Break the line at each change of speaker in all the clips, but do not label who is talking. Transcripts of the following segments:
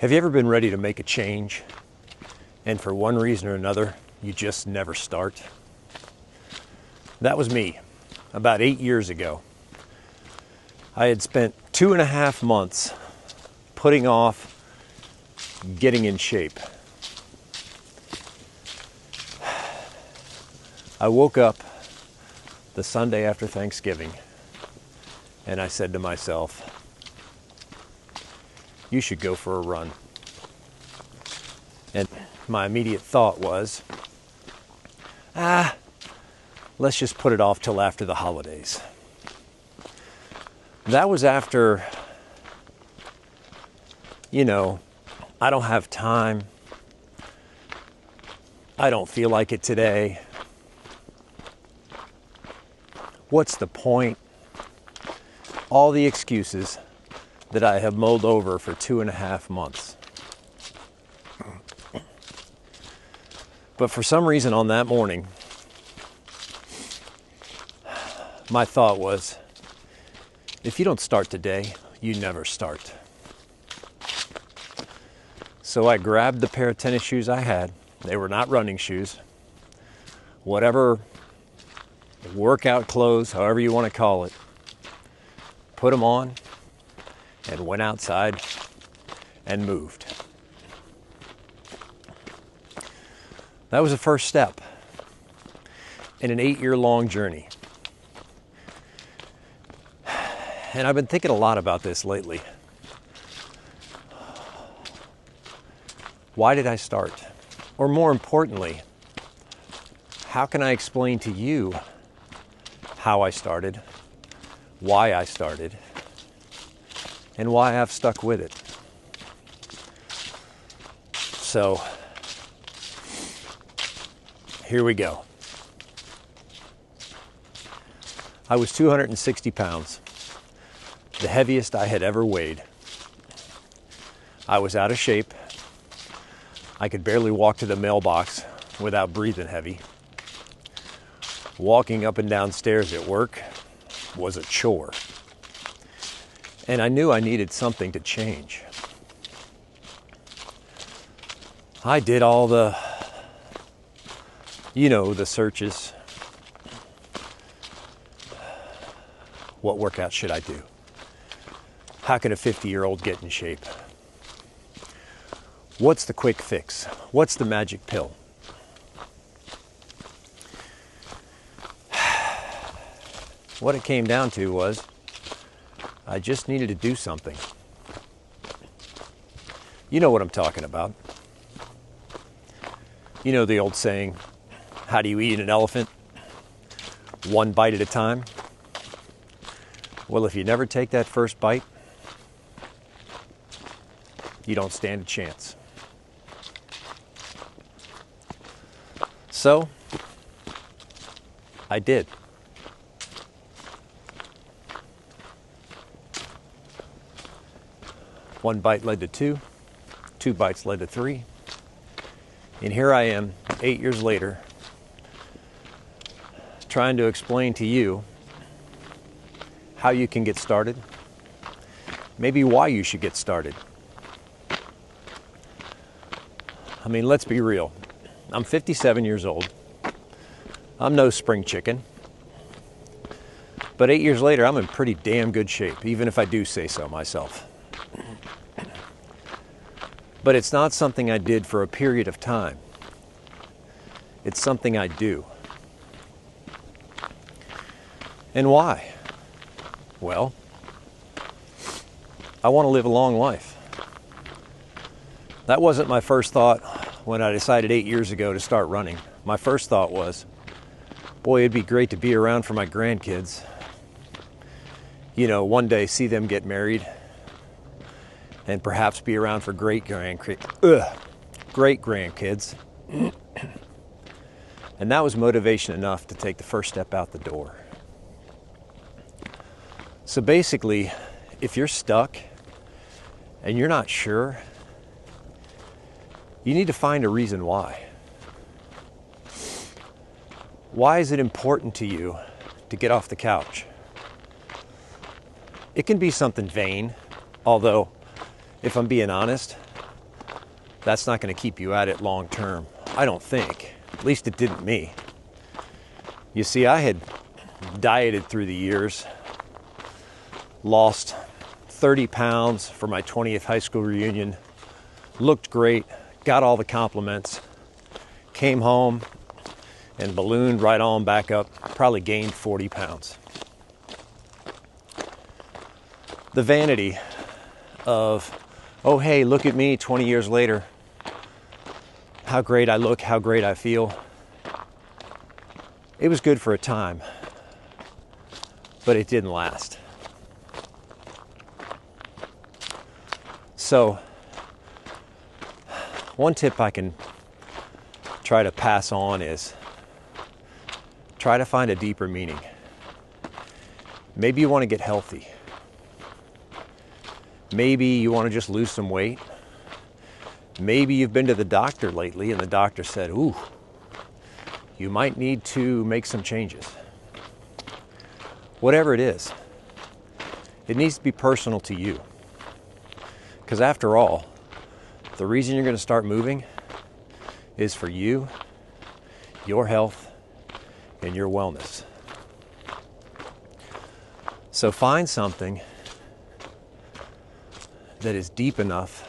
Have you ever been ready to make a change, and for one reason or another, you just never start? That was me, about 8 years ago. I had spent 2.5 months putting off getting in shape. I woke up the Sunday after Thanksgiving, and I said to myself, you should go for a run. And my immediate thought was, let's just put it off till after the holidays. That was after, I don't have time. I don't feel like it today. What's the point? All the excuses that I have mulled over for 2.5 months. But for some reason on that morning, my thought was, if you don't start today, you never start. So I grabbed the pair of tennis shoes I had. They were not running shoes. Whatever workout clothes, however you want to call it, put them on and went outside and moved. That was the first step in an 8-year-long journey. And I've been thinking a lot about this lately. Why did I start? Or more importantly, how can I explain to you how I started, why I started, and why I've stuck with it? So, here we go. I was 260 pounds, the heaviest I had ever weighed. I was out of shape. I could barely walk to the mailbox without breathing heavy. Walking up and down stairs at work was a chore. And I knew I needed something to change. I did all the searches. What workout should I do? How can a 50-year-old get in shape? What's the quick fix? What's the magic pill? What it came down to was, I just needed to do something. You know what I'm talking about. You know the old saying, how do you eat an elephant? One bite at a time. Well, if you never take that first bite, you don't stand a chance. So, I did. One bite led to two. 2 bites led to 3. And here I am, 8 years later, trying to explain to you how you can get started, maybe why you should get started. I mean, let's be real. I'm 57 years old. I'm no spring chicken. But 8 years later, I'm in pretty damn good shape, even if I do say so myself. But it's not something I did for a period of time. It's something I do. And why? Well, I want to live a long life. That wasn't my first thought when I decided 8 years ago to start running. My first thought was, boy, it'd be great to be around for my grandkids. One day see them get married and perhaps be around for great grandkids. And that was motivation enough to take the first step out the door. So basically, if you're stuck and you're not sure, you need to find a reason why. Why is it important to you to get off the couch? It can be something vain, although, if I'm being honest, that's not going to keep you at it long term. I don't think. At least it didn't me. You see, I had dieted through the years, lost 30 pounds for my 20th high school reunion, looked great, got all the compliments, came home and ballooned right on back up, probably gained 40 pounds. The vanity of, oh hey, look at me 20 years later, how great I look, how great I feel. It was good for a time, but it didn't last. So, one tip I can try to pass on is try to find a deeper meaning. Maybe you want to get healthy. Maybe you want to just lose some weight. Maybe you've been to the doctor lately and the doctor said, ooh, you might need to make some changes. Whatever it is, it needs to be personal to you. Because after all, the reason you're going to start moving is for you, your health, and your wellness. So find something that is deep enough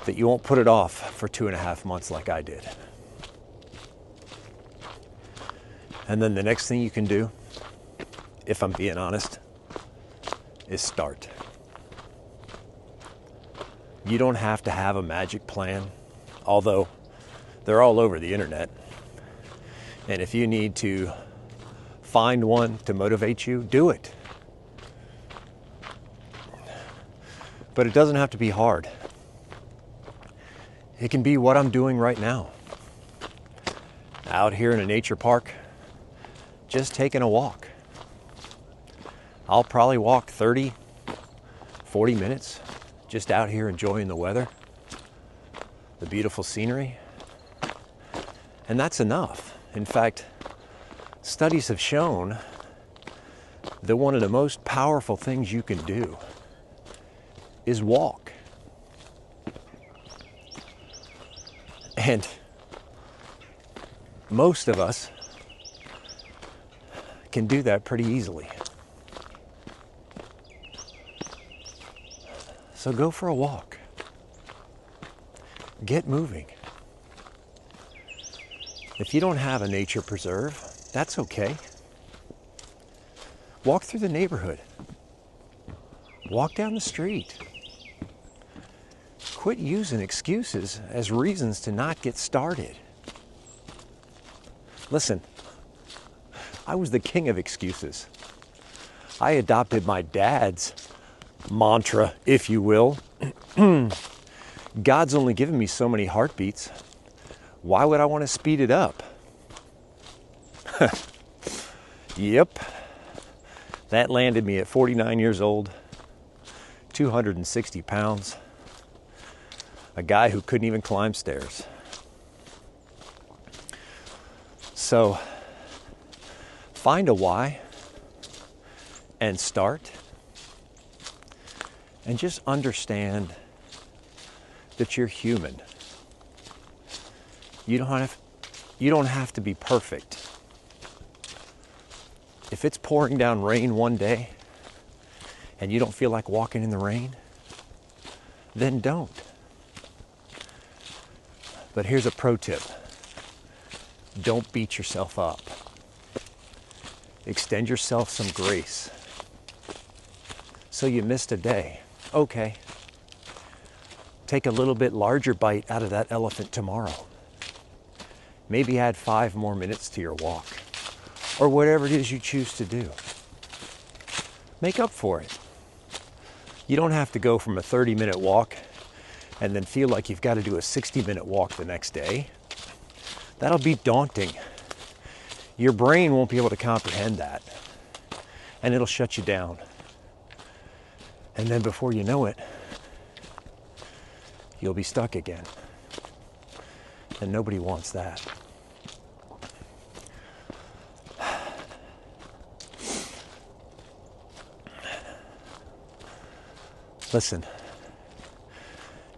that you won't put it off for 2.5 months like I did. And then the next thing you can do, if I'm being honest, is start. You don't have to have a magic plan, although they're all over the internet. And if you need to find one to motivate you, do it. But it doesn't have to be hard. It can be what I'm doing right now. Out here in a nature park, just taking a walk. I'll probably walk 30, 40 minutes, just out here enjoying the weather, the beautiful scenery. And that's enough. In fact, studies have shown that one of the most powerful things you can do is walk. And most of us can do that pretty easily. So go for a walk. Get moving. If you don't have a nature preserve, that's okay. Walk through the neighborhood. Walk down the street. Quit using excuses as reasons to not get started. Listen, I was the king of excuses. I adopted my dad's mantra, if you will. God's only given me so many heartbeats. Why would I want to speed it up? Yep. That landed me at 49 years old, 260 pounds, a guy who couldn't even climb stairs. So, find a why and start. And just understand that you're human. You don't have to be perfect. If it's pouring down rain one day and you don't feel like walking in the rain, then don't. But here's a pro tip. Don't beat yourself up. Extend yourself some grace. So you missed a day. Okay. Take a little bit larger bite out of that elephant tomorrow. Maybe add 5 more minutes to your walk, or whatever it is you choose to do. Make up for it. You don't have to go from a 30-minute walk and then feel like you've got to do a 60-minute walk the next day. That'll be daunting. Your brain won't be able to comprehend that, and it'll shut you down. And then before you know it, you'll be stuck again. And nobody wants that. Listen,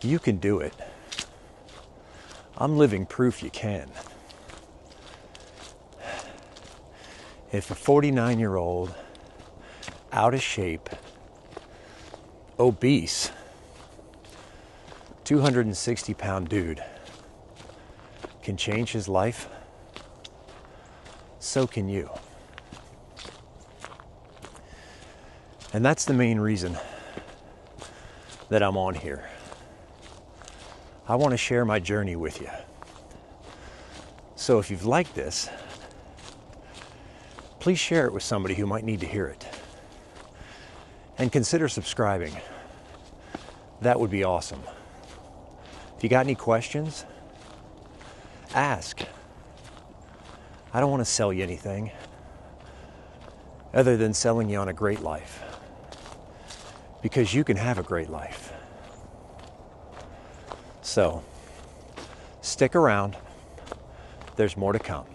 You can do it. I'm living proof you can. If a 49-year-old, out of shape, obese, 260-pound dude can change his life, so can you. And that's the main reason that I'm on here. I want to share my journey with you. So if you've liked this, please share it with somebody who might need to hear it. And consider subscribing. That would be awesome. If you got any questions, ask. I don't want to sell you anything other than selling you on a great life. Because you can have a great life. So, stick around. There's more to come.